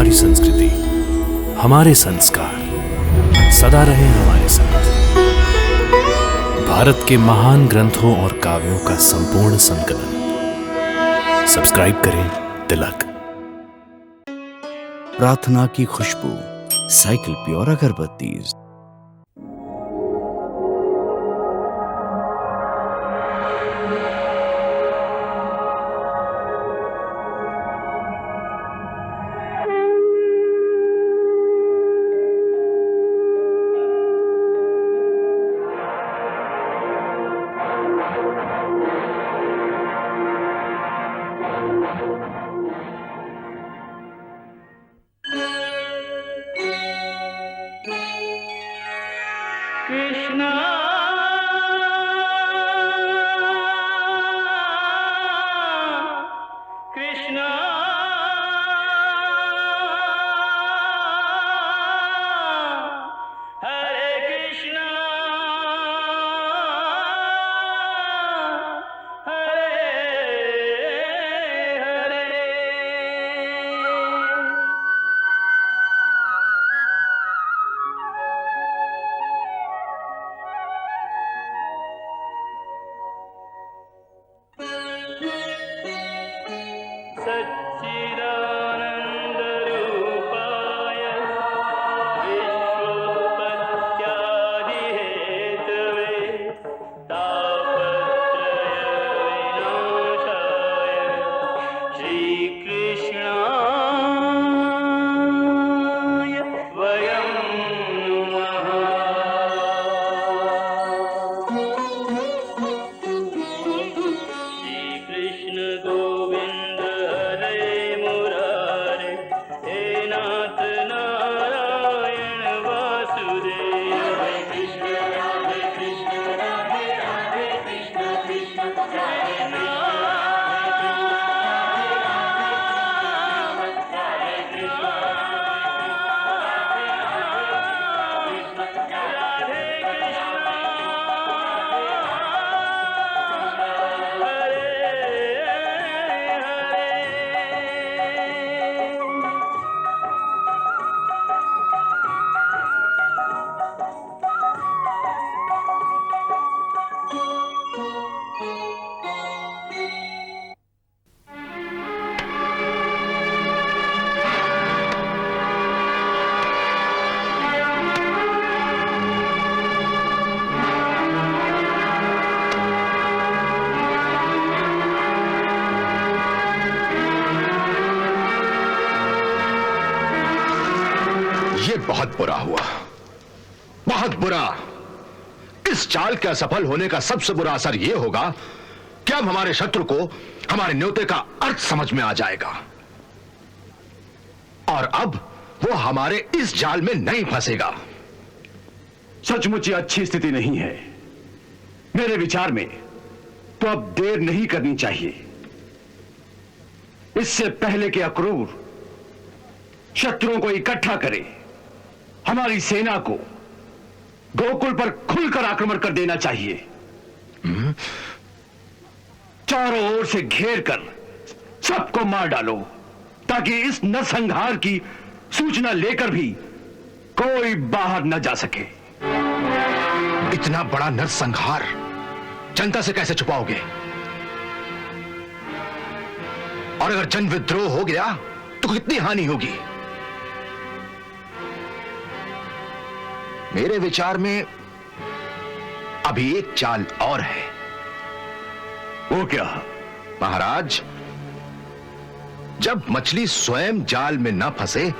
हमारी संस्कृति, हमारे संस्कार सदा रहे हमारे साथ। भारत के महान ग्रंथों और काव्यों का संपूर्ण संकलन। सब्सक्राइब करें तिलक। प्रार्थना की खुशबू, साइकिल प्योर अगरबत्ती। कृष्णा कृष्णा हरे कृष्णा हरे हरे। सच्चिदानन्दरूपाय विश्वोत्पत्त्यादिहेतवे तापत्रयविनाशाय श्रीकृष्णाय वयं नमः। श्रीकृष्ण गोविंद हरे मुरारे, हे नाथ नारायण वासुदेव। हरे कृष्ण राधे राधे कृष्ण कृष्ण हरे ये बहुत बुरा हुआ, बहुत बुरा। इस चाल के असफल होने का सबसे बुरा असर यह होगा कि अब हमारे शत्रु को हमारे न्योते का अर्थ समझ में आ जाएगा और अब वो हमारे इस जाल में नहीं फंसेगा। सचमुच ये अच्छी स्थिति नहीं है। मेरे विचार में तो अब देर नहीं करनी चाहिए। इससे पहले कि अक्रूर शत्रुओं को इकट्ठा करे, हमारी सेना को गोकुल पर खुलकर आक्रमण कर देना चाहिए। चारों ओर से घेर कर सबको मार डालो ताकि इस नरसंहार की सूचना लेकर भी कोई बाहर न जा सके। इतना बड़ा नरसंहार जनता से कैसे छुपाओगे? और अगर जन विद्रोह हो गया तो कितनी हानि होगी? मेरे विचार में अभी एक चाल और है। वो क्या? महाराज, जब मछली स्वयं जाल में न फंसे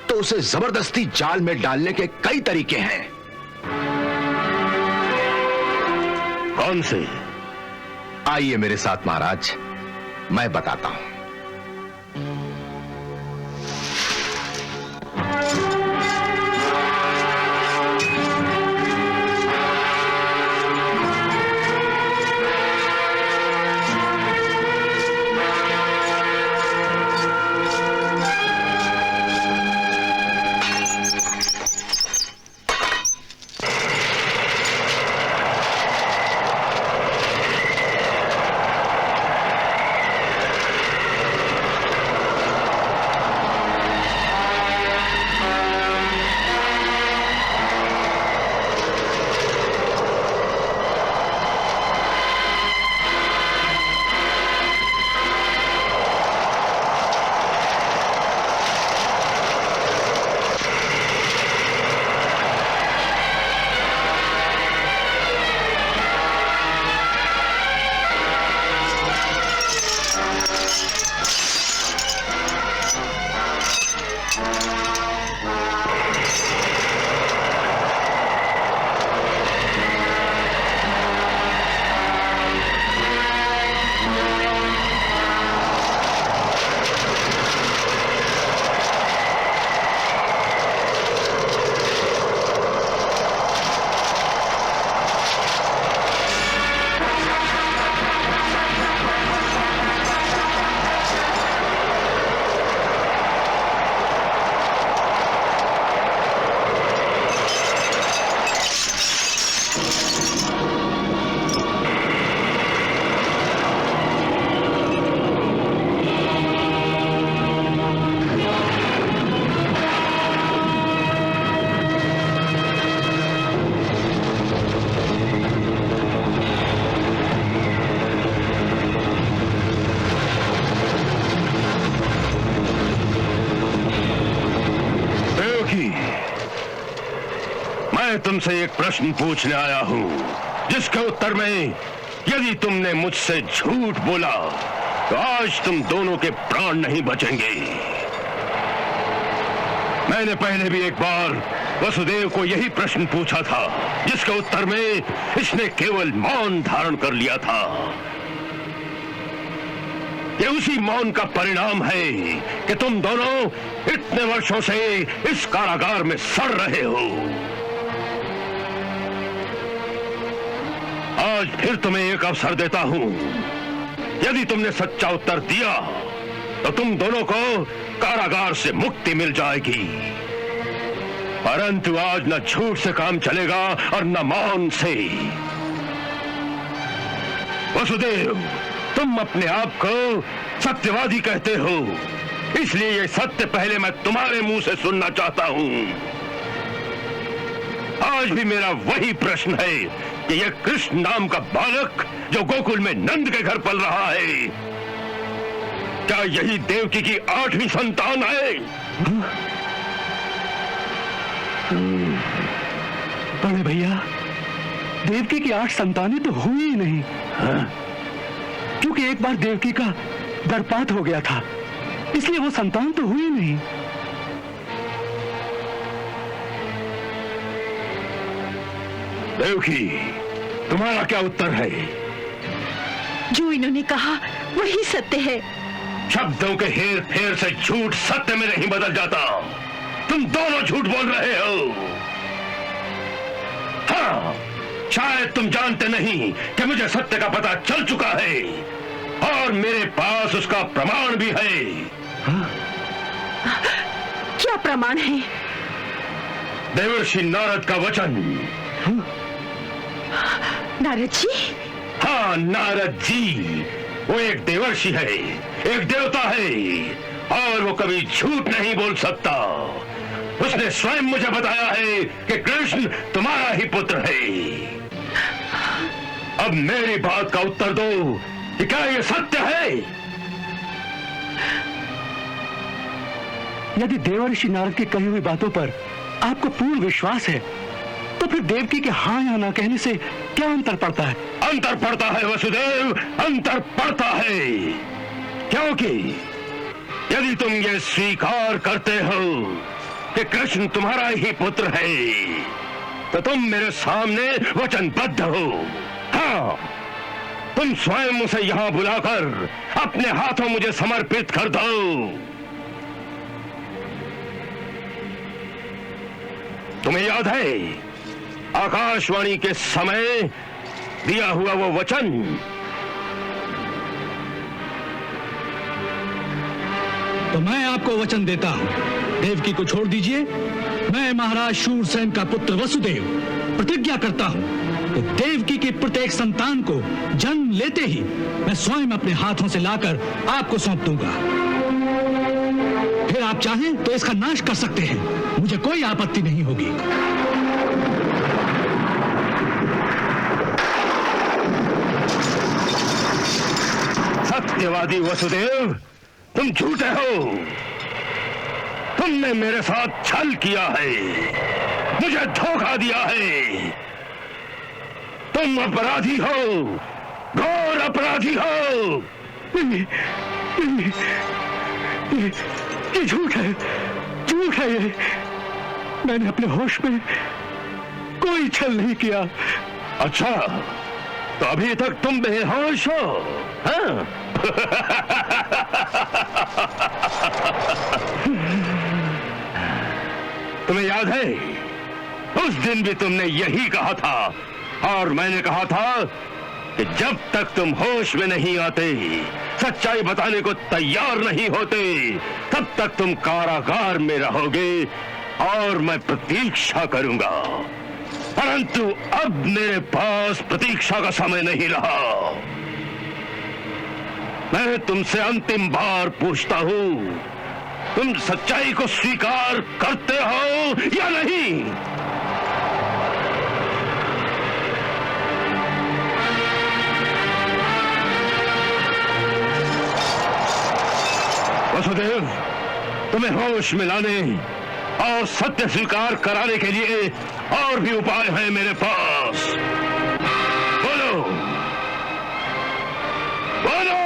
तो उसे जबरदस्ती जाल में डालने के कई तरीके हैं। कौन से? आइए मेरे साथ महाराज, मैं बताता हूं। मैं तुमसे एक प्रश्न पूछने आया हूं, जिसके उत्तर में यदि तुमने मुझसे झूठ बोला तो आज तुम दोनों के प्राण नहीं बचेंगे। मैंने पहले भी एक बार वसुदेव को यही प्रश्न पूछा था, जिसके उत्तर में इसने केवल मौन धारण कर लिया था। ये उसी मौन का परिणाम है कि तुम दोनों इतने वर्षों से इस कारागार में सड़ रहे हो। आज फिर तुम्हें एक अवसर देता हूं। यदि तुमने सच्चा उत्तर दिया तो तुम दोनों को कारागार से मुक्ति मिल जाएगी, परंतु आज न झूठ से काम चलेगा और न मौन से। वसुदेव, तुम अपने आप को सत्यवादी कहते हो, इसलिए ये सत्य पहले मैं तुम्हारे मुंह से सुनना चाहता हूं। आज भी मेरा वही प्रश्न है कि यह कृष्ण नाम का बालक जो गोकुल में नंद के घर पल रहा है, क्या यही देवकी की 8वीं संतान है? बड़े भैया, देवकी की 8 संतानें तो हुई ही नहीं। क्योंकि एक बार देवकी का गर्भपात हो गया था, इसलिए वो संतान तो हुई नहीं। देवकी, तुम्हारा क्या उत्तर है? जो इन्होंने कहा वही सत्य है। शब्दों के हेर फेर से झूठ सत्य में नहीं बदल जाता। तुम दोनों झूठ बोल रहे हो। हाँ, शायद तुम जानते नहीं कि मुझे सत्य का पता चल चुका है और मेरे पास उसका प्रमाण भी है। क्या प्रमाण है? देवर्षि नारद का वचन। नारद जी? हाँ, नारद जी। वो एक देवर्षि है, एक देवता है, और वो कभी झूठ नहीं बोल सकता। उसने स्वयं मुझे बताया है कि कृष्ण तुम्हारा ही पुत्र है। अब मेरी बात का उत्तर दो कि क्या ये सत्य है? यदि देवर्षि नारद की कही हुई बातों पर आपको पूर्ण विश्वास है, तो फिर देवकी के हाँ या ना कहने से क्या अंतर पड़ता है? अंतर पड़ता है वसुदेव, अंतर पड़ता है। क्योंकि यदि तुम ये स्वीकार करते हो कि कृष्ण तुम्हारा ही पुत्र है, तो तुम मेरे सामने वचनबद्ध हो। हाँ, तुम स्वयं उसे यहां बुलाकर अपने हाथों मुझे समर्पित कर दो। तुम्हें याद है आकाशवाणी के समय दिया हुआ वो वचन? तो मैं आपको वचन देता हूँ, देवकी को छोड़ दीजिए। मैं महाराज शूरसेन का पुत्र वसुदेव प्रतिज्ञा करता हूँ कि देवकी की प्रत्येक संतान को जन्म लेते ही मैं स्वयं अपने हाथों से लाकर आपको सौंप दूंगा। फिर आप चाहें तो इसका नाश कर सकते हैं, मुझे कोई आपत्ति नहीं होगी। सत्यवादी वसुदेव, तुम झूठे हो। तुमने मेरे साथ छल किया है, मुझे धोखा दिया है। तुम अपराधी हो, घोर अपराधी हो। ये झूठ है, झूठ है ये। मैंने अपने होश में कोई छल नहीं किया। अच्छा, तो अभी तक तुम बेहोश हो? हाँ? तुम्हें याद है, उस दिन भी तुमने यही कहा था, और मैंने कहा था कि जब तक तुम होश में नहीं आते, सच्चाई बताने को तैयार नहीं होते, तब तक तुम कारागार में रहोगे और मैं प्रतीक्षा करूंगा। परंतु अब मेरे पास प्रतीक्षा का समय नहीं रहा। मैं तुमसे अंतिम बार पूछता हूं, तुम सच्चाई को स्वीकार करते हो या नहीं? वसुदेव, तुम्हें होश में लाने और सत्य स्वीकार कराने के लिए और भी उपाय है मेरे पास। बोलो बोलो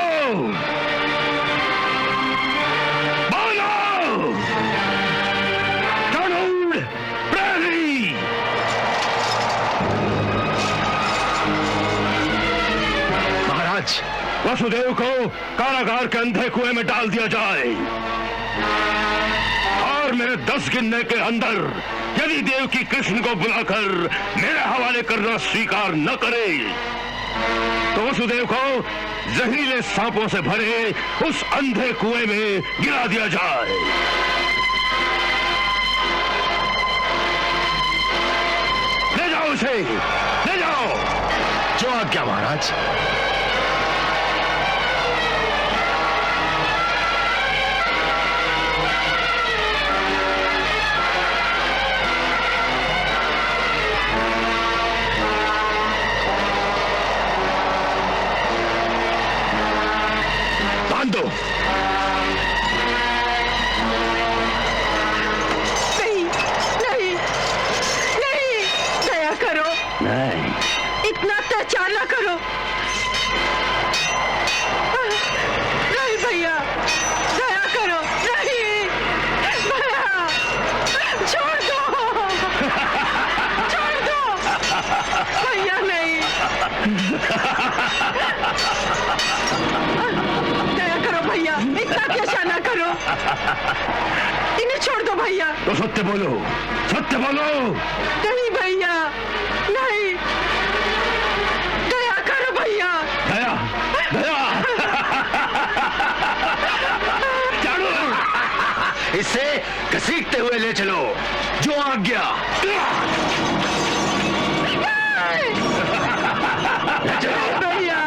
बोलो। कानून प्रहरी। महाराज, वसुदेव को कारागार के अंधे कुएं में डाल दिया जाए और मेरे 10 गिनने के अंदर यदि देवकी कृष्ण को बुलाकर मेरे हवाले करना स्वीकार न करे तो वसुदेव को जहरीले सांपों से भरे उस अंधे कुएं में गिरा दिया जाए। ले जाओ उसे, ले जाओ। जो आज्ञा महाराज। बांध दो। नहीं नहीं नहीं, दया करो। नहीं, इतना अत्याचार न करो। नहीं भैया, दया करो। नहीं भैया, छोड़ दो, छोड़ दो भैया। नहीं, दया करो भैया, इतना अत्याचार न करो। इन्हें छोड़ दो भैया। तो सत्य बोलो, सत्य बोलो। नहीं भैया, नहीं, दया करो भैया। दया, दया। चलो, इसे घसीटते हुए ले चलो। जो आज्ञा। भैया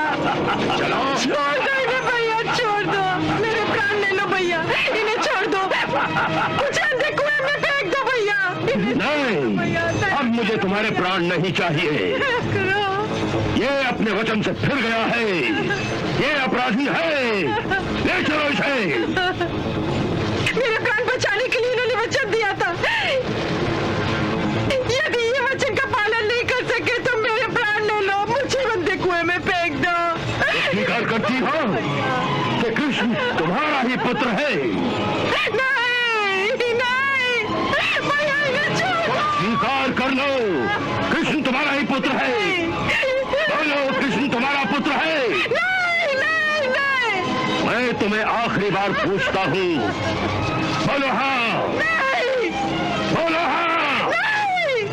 चलो। छोड़ दो इन्हें भैया, छोड़ दो। मेरे प्राण ले लो भैया, इन्हें छोड़ दो। मुझे अंधे कुएं में फेंक दो भैया। नहीं, भैया, अब मुझे तुम्हारे प्राण नहीं चाहिए। दया करो। ये अपने वचन से फिर गया है, ये अपराधी है। ले चलो इसे। मेरे प्राण बचाने के लिए इन्होंने वचन दिया था। यदि ये वचन का पालन नहीं कर सके तो मेरे प्राण ले लो, मुझे अंधे कुएं में फेंक दो। स्वीकार करती हो कि कृष्ण तुम्हारा ही पुत्र है? नहीं नहीं भैया, इन्हें छोड़ दो। स्वीकार कर लो, कृष्ण तुम्हारा ही पुत्र है। बोलो, कृष्ण तुम्हारा पुत्र है? नहीं नहीं नहीं मैं तुम्हें आखिरी बार पूछता हूँ, बोलो हाँ, नहीं बोलो हाँ, नहीं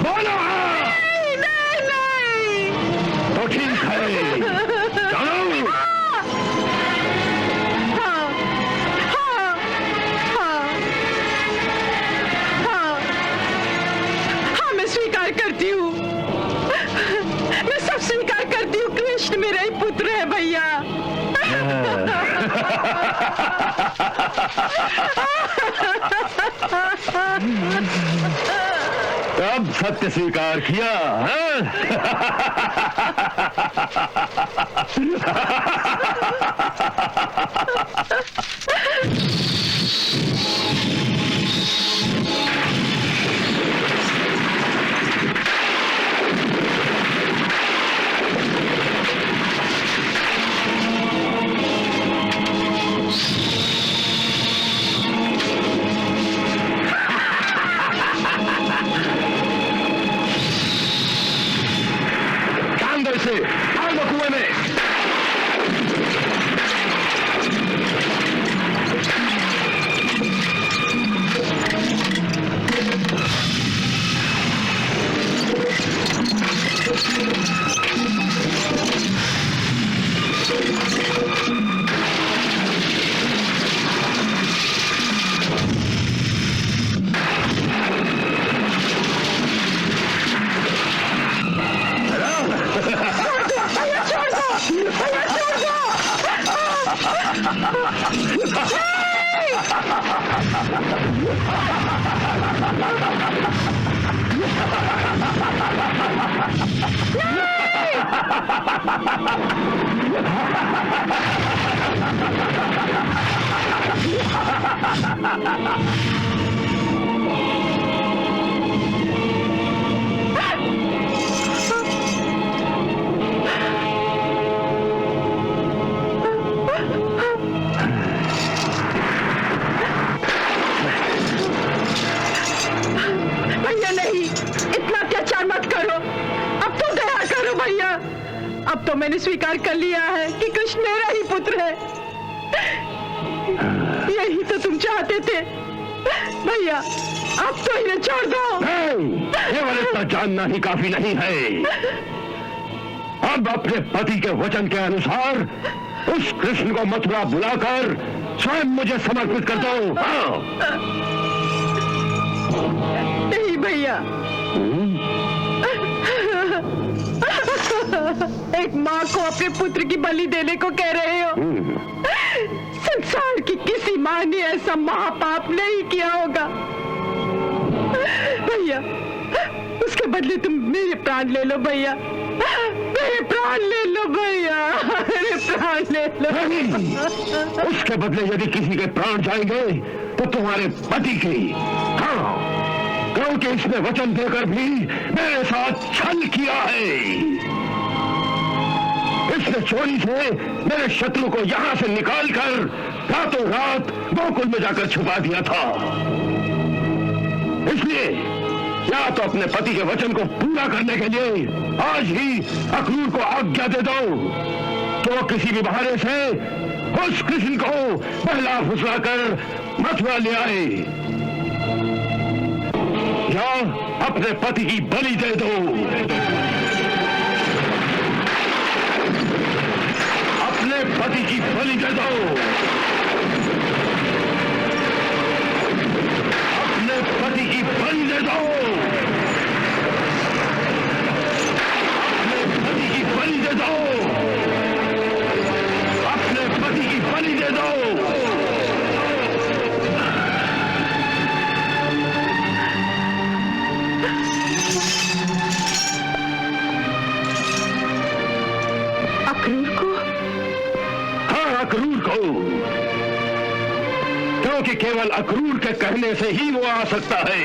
बोलो हाँ। नहीं नहीं। तो ठीक है, चलो। हाँ हाँ हाँ हाँ हाँ, मैं स्वीकार करती हूँ। मैं सब स्वीकार करती हूँ। कृष्ण मेरा ही पुत्र है भैया। अब सत्य स्वीकार किया, हाँ? डाल दो इसे, डाल दो कुएं में। स्वीकार कर लिया है कि कृष्ण मेरा ही पुत्र है। यही तो तुम चाहते थे भैया, अब तो इन्हें छोड़ दो। नहीं, केवल इतना जानना ही काफी नहीं है। अब अपने पति के वचन के अनुसार उस कृष्ण को मथुरा बुलाकर स्वयं मुझे समर्पित कर दो। हाँ। नहीं भैया, एक माँ को अपने पुत्र की बलि देने को कह रहे हो? संसार की किसी माँ ने ऐसा महापाप नहीं किया होगा भैया। उसके बदले तुम मेरे प्राण ले लो भैया, मेरे प्राण ले लो भैया, मेरे प्राण ले लो। नहीं, उसके बदले यदि किसी के प्राण जाएंगे तो तुम्हारे पति की। हाँ, क्योंकि इसने वचन देकर भी मेरे साथ छल किया है। इसने चोरी से मेरे शत्रु को यहां से निकालकर रातों रात गोकुल में जाकर छुपा दिया था। इसलिए या तो अपने पति के वचन को पूरा करने के लिए आज ही अक्रूर को आज्ञा दे दो तो किसी भी बहाने से उस कृष्ण को बहला फुसला कर मथुरा ले आए, या अपने पति की बलि दे दो। अपने पति की बलि दे दो। अपने पति की बलि दे दो। अपने पति की बलि दे दो। अपने पति की बलि दे दो। अक्रूर को? हाँ, अक्रूर को, क्योंकि केवल अक्रूर के कहने से ही वो आ सकता है।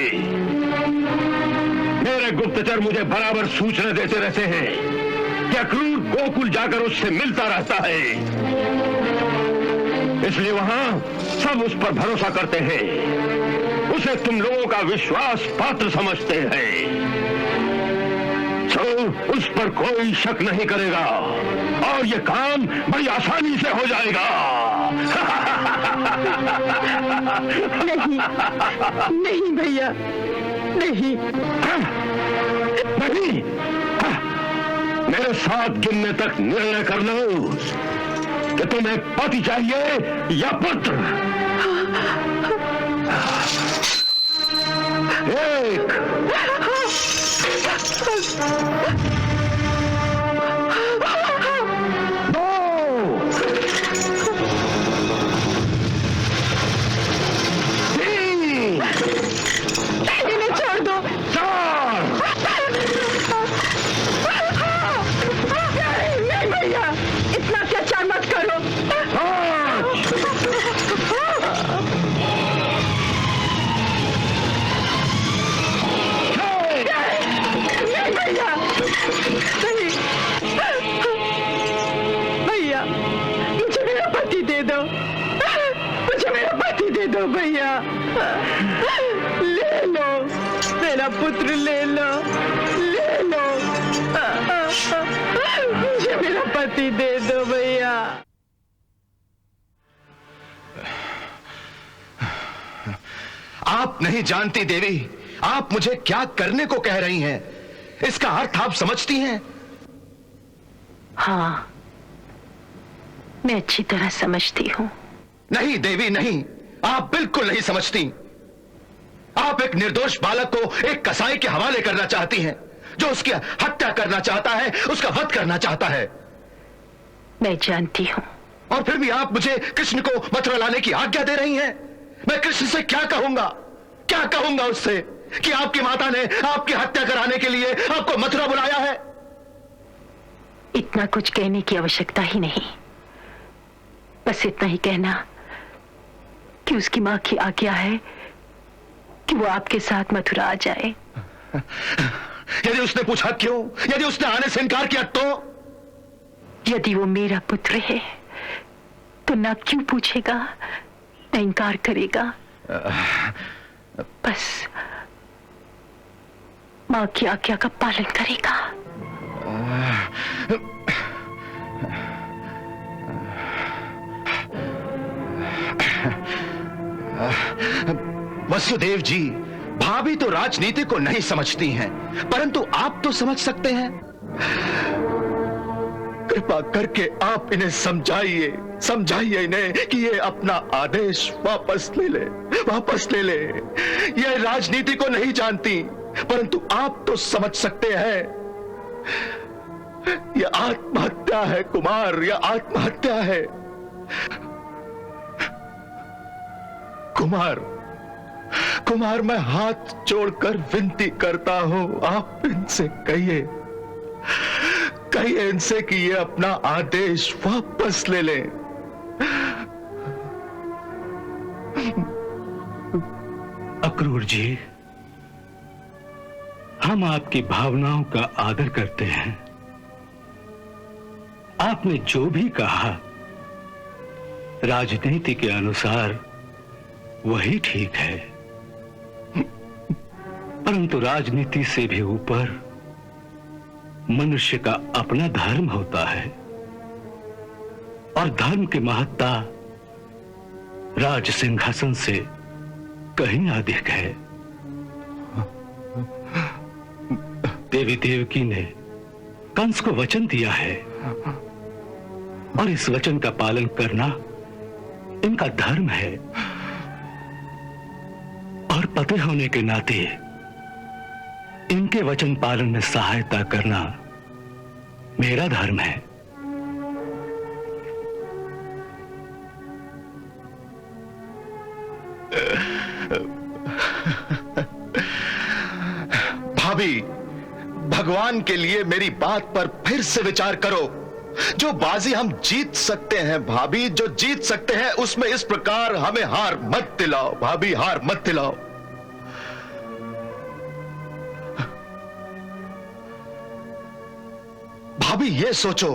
मेरे गुप्तचर मुझे बराबर सूचना देते रहते हैं कि अक्रूर गोकुल जाकर उससे मिलता रहता है, इसलिए वहां सब उस पर भरोसा करते हैं, उसे तुम लोगों का विश्वास पात्र समझते हैं। तो उस पर कोई शक नहीं करेगा और ये काम बड़ी आसानी से हो जाएगा। नहीं, नहीं भैया, नहीं। नहीं, मेरे साथ गिनने तक निर्णय कर लो कि तुम्हें पति चाहिए या पुत्र। 1 दो भैया, ले लो मेरा पुत्र, ले लो, ले लो, मुझे मेरा पति दे दो भैया। आप नहीं जानती देवी, आप मुझे क्या करने को कह रही हैं, इसका अर्थ आप समझती हैं? हाँ, मैं अच्छी तरह समझती हूँ। नहीं देवी, नहीं, आप बिल्कुल नहीं समझती। आप एक निर्दोष बालक को एक कसाई के हवाले करना चाहती हैं, जो उसकी हत्या करना चाहता है, उसका वध करना चाहता है। मैं जानती हूँ। और फिर भी आप मुझे कृष्ण को मथुरा लाने की आज्ञा दे रही हैं। मैं कृष्ण से क्या कहूंगा, क्या कहूंगा उससे कि आपकी माता ने आपकी हत्या कराने के लिए आपको मथुरा बुलाया है? इतना कुछ कहने की आवश्यकता ही नहीं, बस इतना ही कहना कि उसकी मां की आज्ञा है कि वो आपके साथ मथुरा आ जाए। यदि उसने पूछा क्यों, यदि उसने आने से इनकार किया तो? यदि वो मेरा पुत्र है तो ना क्यों पूछेगा, ना इनकार करेगा, बस मां की आज्ञा का पालन करेगा। वसुदेव जी, भाभी तो राजनीति को नहीं समझती हैं, परंतु आप तो समझ सकते हैं। कृपा करके आप इन्हें समझाइए इन्हें कि ये अपना आदेश वापस ले ले। ये राजनीति को नहीं जानती, परंतु आप तो समझ सकते हैं। ये आत्महत्या है कुमार, यह आत्महत्या है। कुमार, मैं हाथ जोड़कर विनती करता हूं, आप इनसे कहिए इनसे कि ये अपना आदेश वापस ले लें। अक्रूर जी, हम आपकी भावनाओं का आदर करते हैं। आपने जो भी कहा राजनीति के अनुसार वही ठीक है, परंतु राजनीति से भी ऊपर मनुष्य का अपना धर्म होता है, और धर्म की महत्ता राज सिंहासन से कहीं अधिक है। देवी देवकी ने कंस को वचन दिया है, और इस वचन का पालन करना इनका धर्म है, और पति होने के नाते इनके वचन पालन में सहायता करना मेरा धर्म है। भाभी, भगवान के लिए मेरी बात पर फिर से विचार करो। जो बाजी हम जीत सकते हैं भाभी, जो जीत सकते हैं, उसमें इस प्रकार हमें हार मत दिलाओ भाभी, हार मत दिलाओ। भाभी ये सोचो,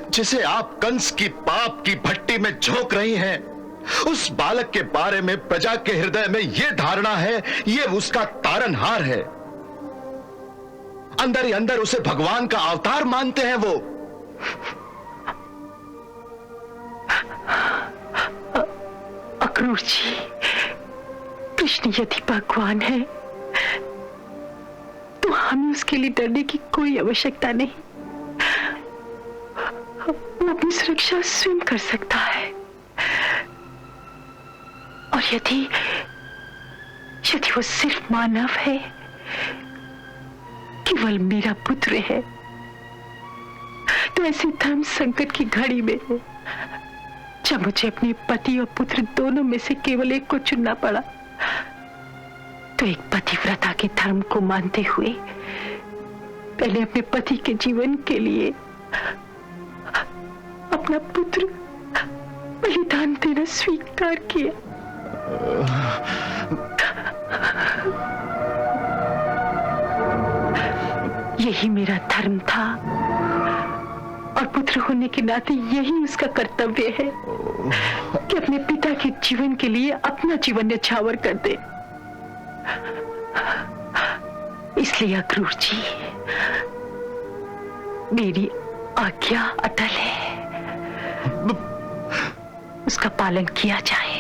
जिसे आप कंस की पाप की भट्टी में झोंक रही हैं, उस बालक के बारे में प्रजा के हृदय में यह धारणा है, यह उसका तारनहार है। अंदर ही अंदर उसे भगवान का अवतार मानते हैं वो। अक्रूर जी, कृष्ण यदि भगवान है तो हमें उसके लिए डरने की कोई आवश्यकता नहीं। वो अपनी सुरक्षा स्वयं कर सकता है, और यदि वो सिर्फ मानव है, केवल मेरा पुत्र है, तो ऐसे धर्म संकट की घड़ी में जब मुझे अपने पति और पुत्र दोनों में से केवल एक को चुनना पड़ा, तो एक पतिव्रता के धर्म को मानते हुए पहले अपने पति के जीवन के लिए अपना पुत्र बलिदान देना स्वीकार किया। यही मेरा धर्म था, और पुत्र होने के नाते यही उसका कर्तव्य है कि अपने पिता के जीवन के लिए अपना जीवन न्यौछावर कर दे। इसलिए अक्रूर जी, मेरी आज्ञा अटल है, उसका पालन किया जाए।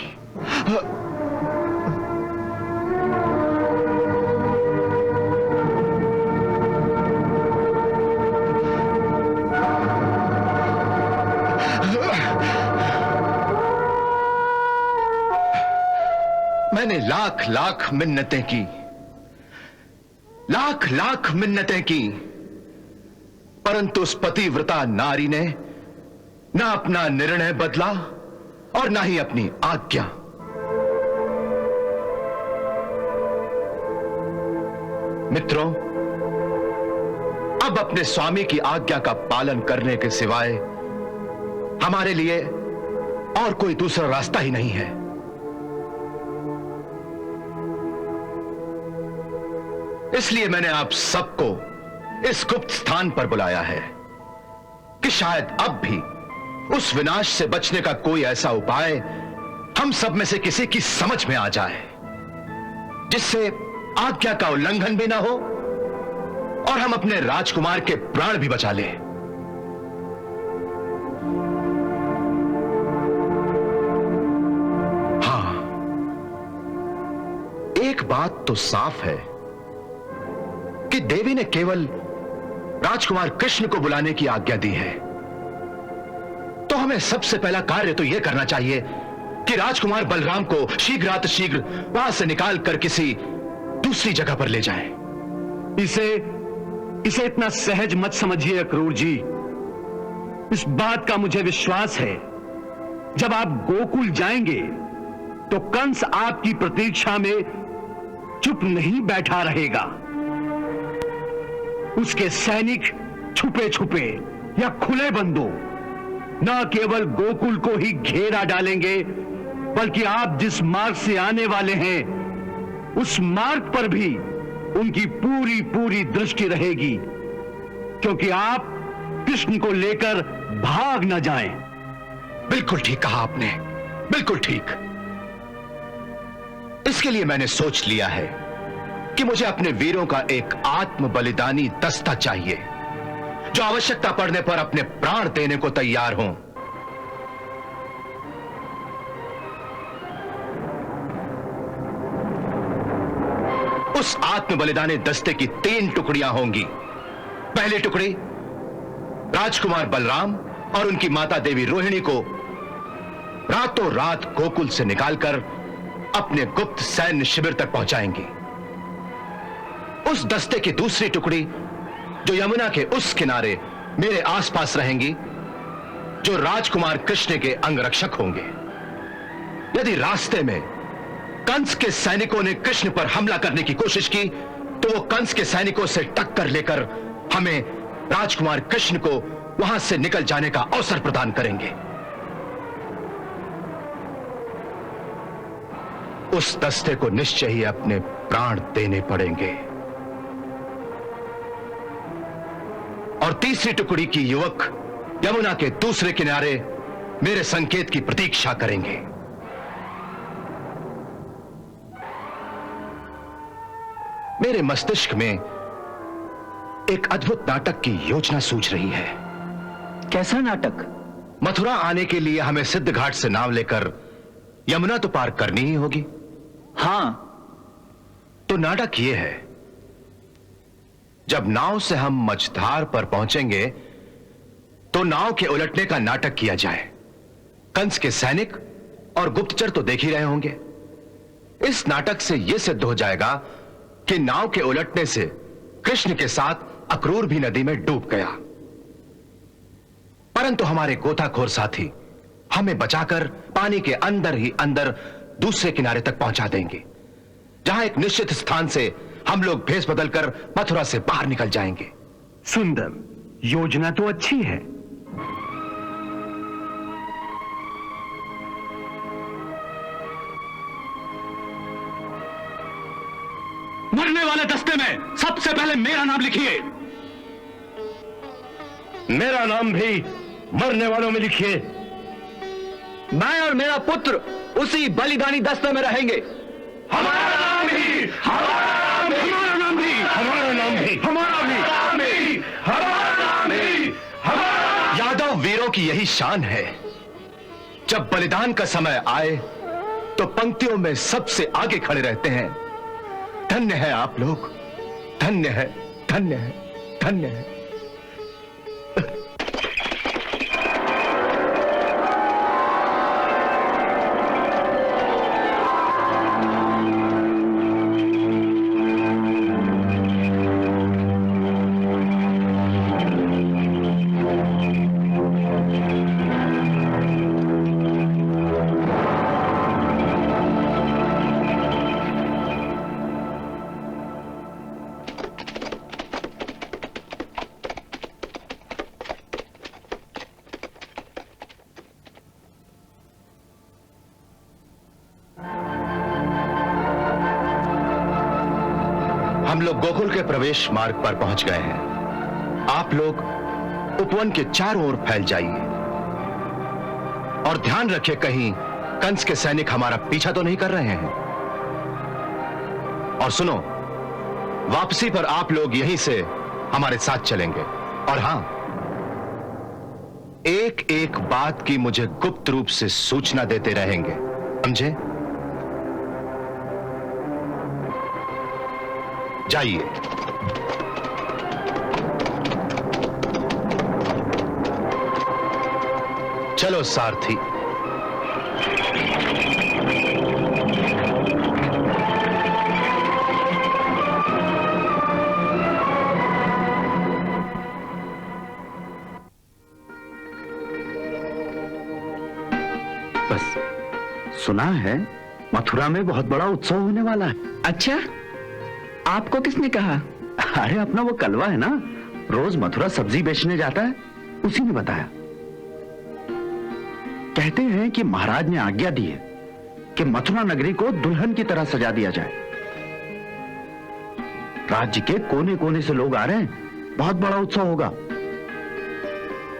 मैंने लाख लाख मिन्नतें की, लाख मिन्नतें की, परंतु उस पतिव्रता नारी ने ना अपना निर्णय बदला और ना ही अपनी आज्ञा। मित्रों, अब अपने स्वामी की आज्ञा का पालन करने के सिवाय हमारे लिए और कोई दूसरा रास्ता ही नहीं है। इसलिए मैंने आप सबको इस गुप्त स्थान पर बुलाया है कि शायद अब भी उस विनाश से बचने का कोई ऐसा उपाय हम सब में से किसी की समझ में आ जाए, जिससे आज्ञा का उल्लंघन भी ना हो और हम अपने राजकुमार के प्राण भी बचा लें। एक बात तो साफ है कि देवी ने केवल राजकुमार कृष्ण को बुलाने की आज्ञा दी है, तो हमें सबसे पहला कार्य तो यह करना चाहिए कि राजकुमार बलराम को शीघ्रातिशीघ्र वहां से निकाल कर किसी दूसरी जगह पर ले जाएं। इसे इतना सहज मत समझिए अक्रूर जी। इस बात का मुझे विश्वास है, जब आप गोकुल जाएंगे तो कंस आपकी प्रतीक्षा में चुप नहीं बैठा रहेगा। उसके सैनिक छुपे छुपे या खुले बंदों न केवल गोकुल को ही घेरा डालेंगे, बल्कि आप जिस मार्ग से आने वाले हैं उस मार्ग पर भी उनकी पूरी पूरी दृष्टि रहेगी, क्योंकि आप कृष्ण को लेकर भाग न जाएं। बिल्कुल ठीक कहा आपने, बिल्कुल ठीक। इसके लिए मैंने सोच लिया है कि मुझे अपने वीरों का एक आत्म बलिदानी दस्ता चाहिए, जो आवश्यकता पड़ने पर अपने प्राण देने को तैयार हों। उस आत्म बलिदानी दस्ते की 3 टुकड़ियां होंगी। पहली टुकड़ी राजकुमार बलराम और उनकी माता देवी रोहिणी को रातों रात गोकुल से निकालकर अपने गुप्त सैन्य शिविर तक पहुंचाएंगी। उस दस्ते की दूसरी टुकड़ी जो यमुना के उस किनारे मेरे आसपास रहेंगी, जो राजकुमार कृष्ण के अंगरक्षक होंगे। यदि रास्ते में कंस के सैनिकों ने कृष्ण पर हमला करने की कोशिश की, तो वो कंस के सैनिकों से टक्कर लेकर हमें राजकुमार कृष्ण को वहां से निकल जाने का अवसर प्रदान करेंगे। उस दस्ते को निश्चय ही अपने प्राण देने पड़ेंगे। और तीसरी टुकड़ी की युवक यमुना के दूसरे किनारे मेरे संकेत की प्रतीक्षा करेंगे। मेरे मस्तिष्क में एक अद्भुत नाटक की योजना सूझ रही है। कैसा नाटक? मथुरा आने के लिए हमें सिद्ध घाट से नाव लेकर यमुना तो पार करनी ही होगी। हाँ। तो नाटक यह है, जब नाव से हम मझधार पर पहुंचेंगे तो नाव के उलटने का नाटक किया जाए। कंस के सैनिक और गुप्तचर तो देख ही रहे होंगे। इस नाटक से यह सिद्ध हो जाएगा कि नाव के उलटने से कृष्ण के साथ अक्रूर भी नदी में डूब गया, परंतु हमारे गोताखोर साथी हमें बचाकर पानी के अंदर ही अंदर दूसरे किनारे तक पहुंचा देंगे, जहां एक निश्चित स्थान से हम लोग भेष बदलकर मथुरा से बाहर निकल जाएंगे। सुंदर योजना तो अच्छी है। मरने वाले दस्ते में सबसे पहले मेरा नाम लिखिए। मेरा नाम भी मरने वालों में लिखिए। मैं और मेरा पुत्र उसी बलिदानी दस्ते में रहेंगे। हमारा नाम भी, हमारा नाम भी, हमारा नाम भी, हमारा नाम भी, हमारा भी, हमारा नाम भी, हमारा। यादव वीरों की यही शान है, जब बलिदान का समय आए तो पंक्तियों में सबसे आगे खड़े रहते हैं। धन्य है आप लोग, धन्य है, धन्य है, धन्य है। हम लोग गोकुल के प्रवेश मार्ग पर पहुंच गए हैं। आप लोग उपवन के चारों ओर फैल जाइए और ध्यान रखिए कहीं कंस के सैनिक हमारा पीछा तो नहीं कर रहे हैं। और सुनो, वापसी पर आप लोग यहीं से हमारे साथ चलेंगे। और हां, एक एक बात की मुझे गुप्त रूप से सूचना देते रहेंगे, समझे? जाइए। चलो सारथी। बस सुना है मथुरा में बहुत बड़ा उत्सव होने वाला है। अच्छा, आपको किसने कहा? अरे अपना वो कलवा है ना, रोज मथुरा सब्जी बेचने जाता है, उसी ने बताया। कहते हैं कि महाराज ने आज्ञा दी है कि मथुरा नगरी को दुल्हन की तरह सजा दिया जाए। राज्य के कोने कोने से लोग आ रहे हैं, बहुत बड़ा उत्सव होगा।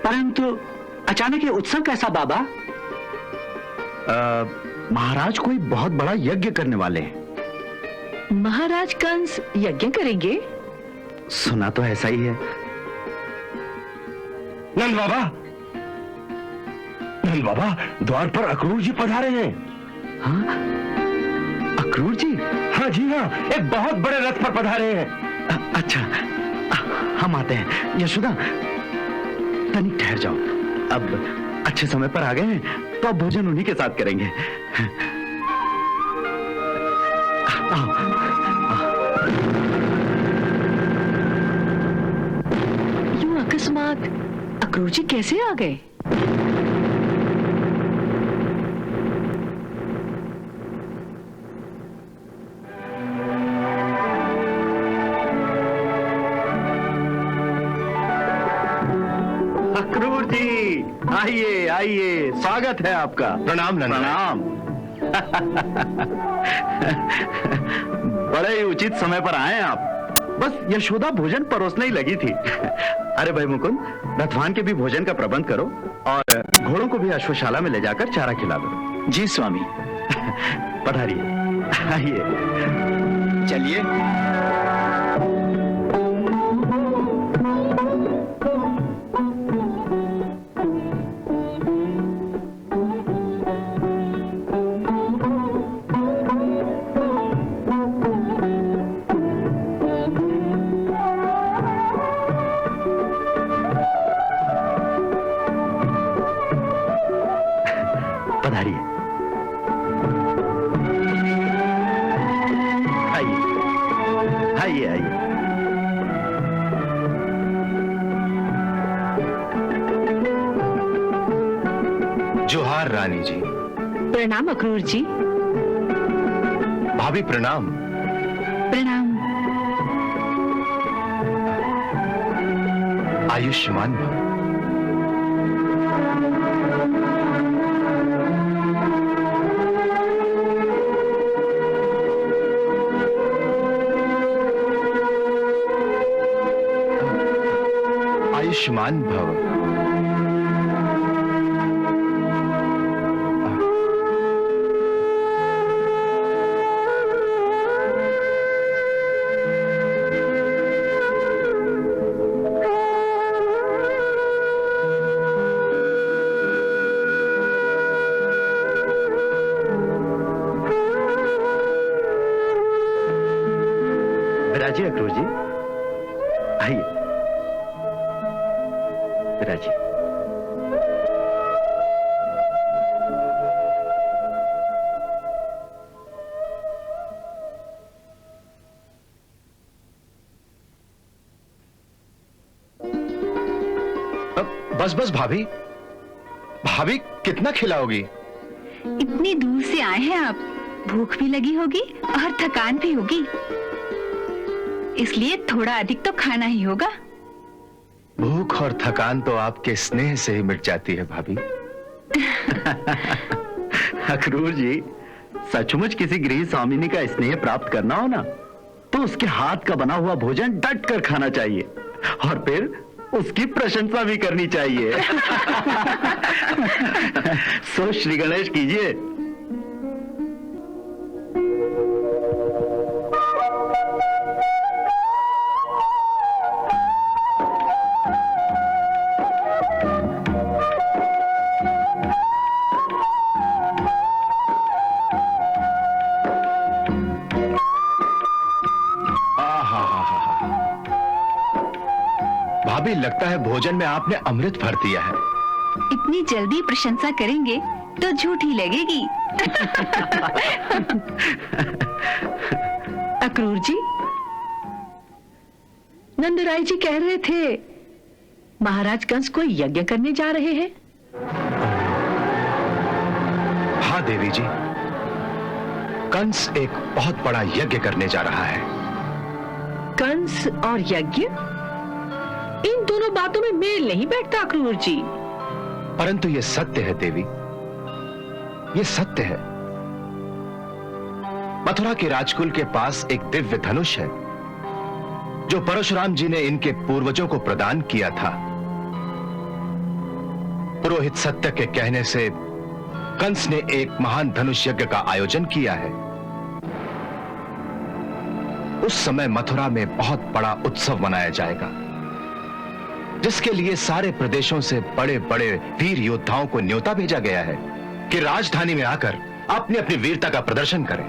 परंतु अचानक ये उत्सव कैसा बाबा? महाराज कोई बहुत बड़ा यज्ञ करने वाले हैं। महाराज कंस यज्ञ करेंगे? सुना तो ऐसा ही है। नंद बाबा द्वार पर अक्रूर जी पधारे हैं। हाँ? अक्रूर जी? हाँ जी हाँ, एक बहुत बड़े रथ पर पधारे हैं। अच्छा, हम आते हैं। यशोदा तनिक ठहर जाओ, अब अच्छे समय पर आ गए हैं तो अब भोजन उन्हीं के साथ करेंगे। आओ, यूं अकस्मात अक्रूर जी कैसे आ गए? अक्रूर जी आइए आइए, स्वागत है आपका। प्रणाम नंद। प्रणाम। बड़े ही उचित समय पर आए आप। बस यशोदा भोजन परोसने ही लगी थी। अरे भाई मुकुंद, रथवान के भी भोजन का प्रबंध करो और घोड़ों को भी अश्वशाला में ले जाकर चारा खिला दो। जी स्वामी। पधारिए, आइए। चलिए। पधारिए, आइए आइए आइए। जोहार रानी जी। प्रणाम अक्रूर जी। भाभी प्रणाम। प्रणाम। आयुष्मान भव। आयुष्मान भव। विराजिए अक्रूर जी, आइए विराजिए। बस बस भाभी, भाभी कितना खिलाओगी? इतनी दूर से आए हैं आप, भूख भी लगी होगी और थकान भी होगी, इसलिए थोड़ा अधिक तो खाना ही होगा। भूख और थकान तो आपके स्नेह से ही मिट जाती है भाभी। अक्रूर जी, सचमुच किसी गृह स्वामिनी का स्नेह प्राप्त करना हो ना, तो उसके हाथ का बना हुआ भोजन डट कर खाना चाहिए और फिर उसकी प्रशंसा भी करनी चाहिए। सो श्री गणेश कीजिए। आहा, भाभी, लगता है भोजन में आपने अमृत भर दिया है। इतनी जल्दी प्रशंसा करेंगे तो झूठी लगेगी। अक्रूर जी, नंदराय जी कह रहे थे महाराज कंस कोई यज्ञ करने जा रहे हैं। हाँ देवी जी, कंस एक बहुत बड़ा यज्ञ करने जा रहा है। कंस और यज्ञ, इन दोनों बातों में मेल नहीं बैठता अक्रूर जी। परंतु यह सत्य है देवी, यह सत्य है। मथुरा के राजकुल के पास एक दिव्य धनुष है जो परशुराम जी ने इनके पूर्वजों को प्रदान किया था। पुरोहित सत्य के कहने से कंस ने एक महान धनुष यज्ञ का आयोजन किया है। उस समय मथुरा में बहुत बड़ा उत्सव मनाया जाएगा, जिसके लिए सारे प्रदेशों से बड़े बड़े वीर योद्धाओं को न्योता भेजा गया है कि राजधानी में आकर अपनी अपनी वीरता का प्रदर्शन करें।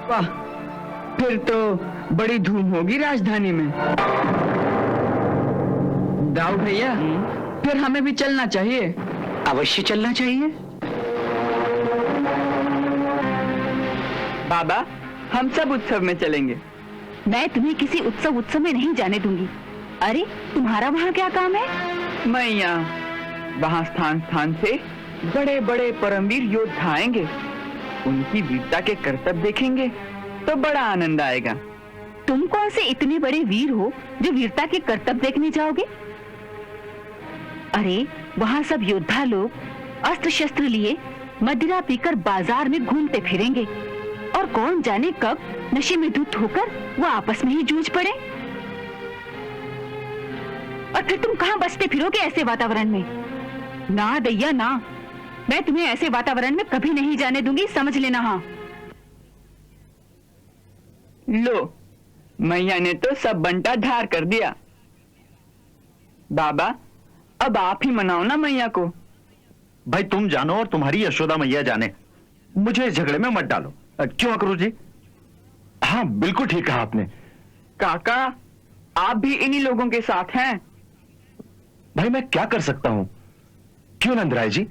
वाह, फिर तो बड़ी धूम होगी राजधानी में। दाऊ भैया, फिर हमें भी चलना चाहिए। अवश्य चलना चाहिए। बाबा, हम सब उत्सव में चलेंगे। मैं तुम्हें किसी उत्सव में नहीं जाने दूंगी। अरे तुम्हारा वहाँ क्या काम है? मैया, वहाँ स्थान स्थान से बड़े बड़े परमवीर योद्धा आएंगे। उनकी वीरता के करतब देखेंगे तो बड़ा आनंद आएगा। तुम कौन से इतने बड़े वीर हो जो वीरता के करतब देखने जाओगे? अरे वहाँ सब योद्धा लोग अस्त्र शस्त्र लिए मदिरा पीकर बाजार में घूमते फिरेंगे और कौन जाने कब नशे में धुत होकर वो आपस में ही जूझ पड़े। और फिर तुम कहाँ बचते फिरोगे ऐसे वातावरण में? ना दैया ना, मैं तुम्हें ऐसे वातावरण में कभी नहीं जाने दूंगी, समझ लेना। हाँ लो, मैया ने तो सब बंटा ढार कर दिया। बाबा, अब आप ही मनाओ ना मैया को। भाई तुम जानो और तुम्हारी यशोदा मैया जाने, मुझे इस झगड़े में मत डालो। क्यों अक्रूर जी? हाँ, बिल्कुल ठीक कहा आपने। काका, आप भी इन्हीं लोगों के साथ हैं। भाई मैं क्या कर सकता हूं? क्यों नंदराय जी?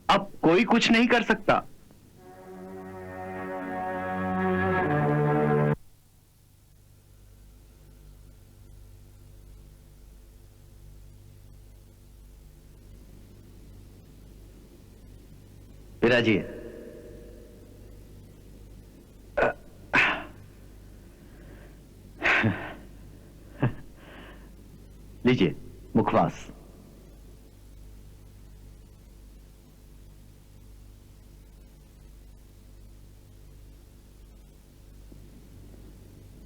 अब कोई कुछ नहीं कर सकता। विराजिए। लीजिए मुखवास।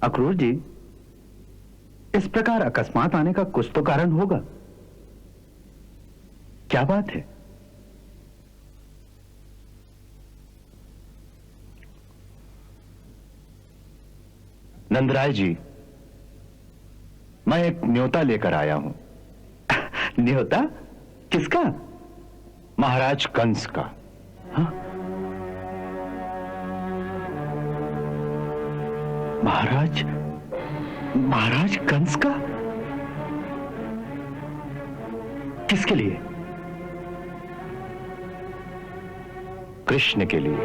अक्रूर जी, इस प्रकार अकस्मात आने का कुछ तो कारण होगा। क्या बात है? नंदराय जी, मैं एक न्योता लेकर आया हूं। न्योता? किसका? महाराज कंस का। हाँ? महाराज कंस का? किसके लिए? कृष्ण के लिए।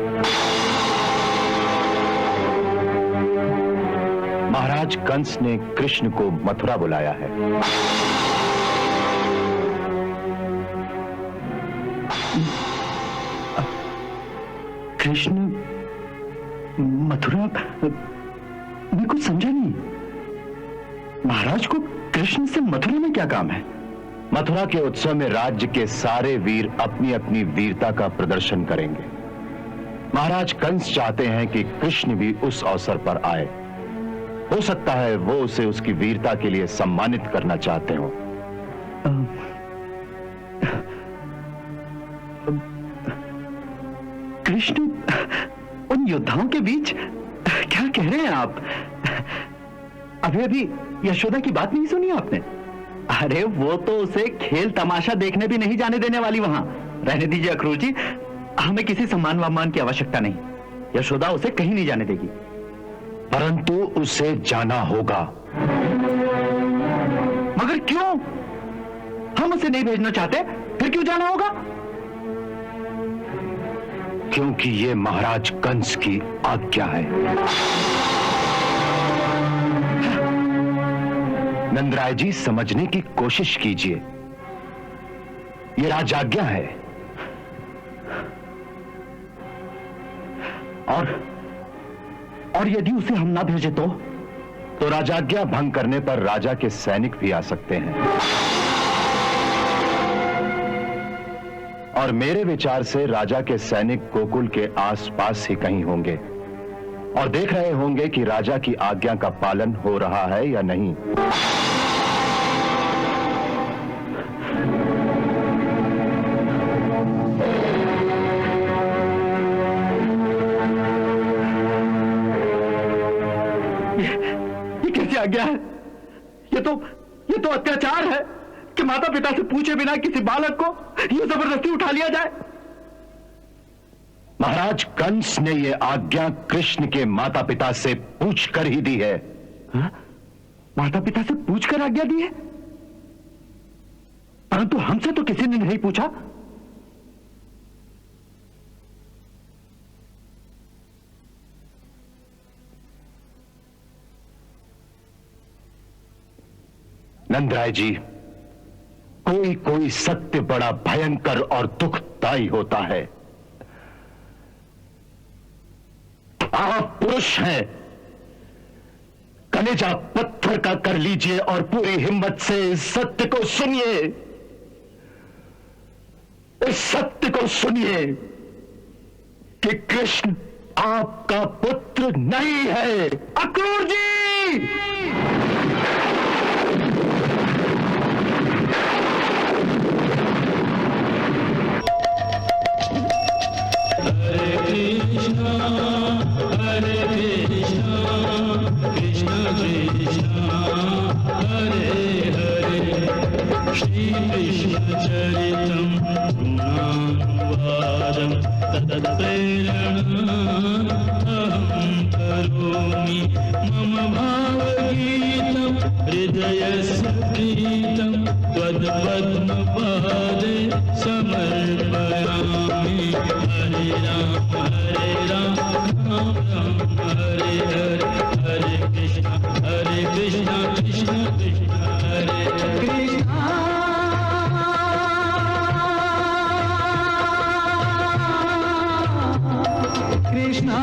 महाराज कंस ने कृष्ण को मथुरा बुलाया है। कृष्ण मथुरा? मैं कुछ समझा नहीं। महाराज को कृष्ण से मथुरा में क्या काम है? मथुरा के उत्सव में राज्य के सारे वीर अपनी अपनी वीरता का प्रदर्शन करेंगे। महाराज कंस चाहते हैं कि कृष्ण भी उस अवसर पर आए। हो सकता है वो उसे उसकी वीरता के लिए सम्मानित करना चाहते हो। कृष्ण उन योद्धाओं के बीच? क्या कह रहे हैं आप? अभी यशोदा की बात नहीं सुनी आपने? अरे वो तो उसे खेल तमाशा देखने भी नहीं जाने देने वाली वहां। रहने दीजिए अक्रूर जी, हमें किसी सम्मान वामान की आवश्यकता नहीं। यशोदा उसे कहीं नहीं जाने देगी। परंतु उसे जाना होगा। मगर क्यों? हम उसे नहीं भेजना चाहते, फिर क्यों जाना होगा? क्योंकि ये महाराज कंस की आज्ञा है। नंदराय जी, समझने की कोशिश कीजिए, ये राजाज्ञा है। और यदि उसे हम ना भेजे तो राजाज्ञा भंग करने पर राजा के सैनिक भी आ सकते हैं। और मेरे विचार से राजा के सैनिक गोकुल के आसपास ही कहीं होंगे और देख रहे होंगे कि राजा की आज्ञा का पालन हो रहा है या नहीं। ये कैसी आज्ञा है? ये तो अत्याचार है कि माता पिता से पूछे बिना किसी बालक को ये जबरदस्ती उठा लिया जाए। महाराज कंस ने यह आज्ञा कृष्ण के माता पिता से पूछ कर ही दी है। हा? माता पिता से पूछकर आज्ञा दी है? परंतु हमसे तो किसी ने नहीं पूछा। नंदराय जी, कोई सत्य बड़ा भयंकर और दुखदायी होता है। आप पुरुष हैं, कलेजा पत्थर का कर लीजिए और पूरी हिम्मत से इस सत्य को सुनिए। इस सत्य को सुनिए कि कृष्ण आपका पुत्र नहीं है। अक्रूर जी! हरे कृष्णा कृष्ण हरे हरे श्री कृष्ण चरितम गुणानुवादम तत्प्रेरणा अहं करोमि मम भावगीतं हृदयस्य प्रीतं त्वत्पद्मपादे समर्पयामि। हरे राम राम राम हरे हरे हरे कृष्ण कृष्ण कृष्ण हरे कृष्णा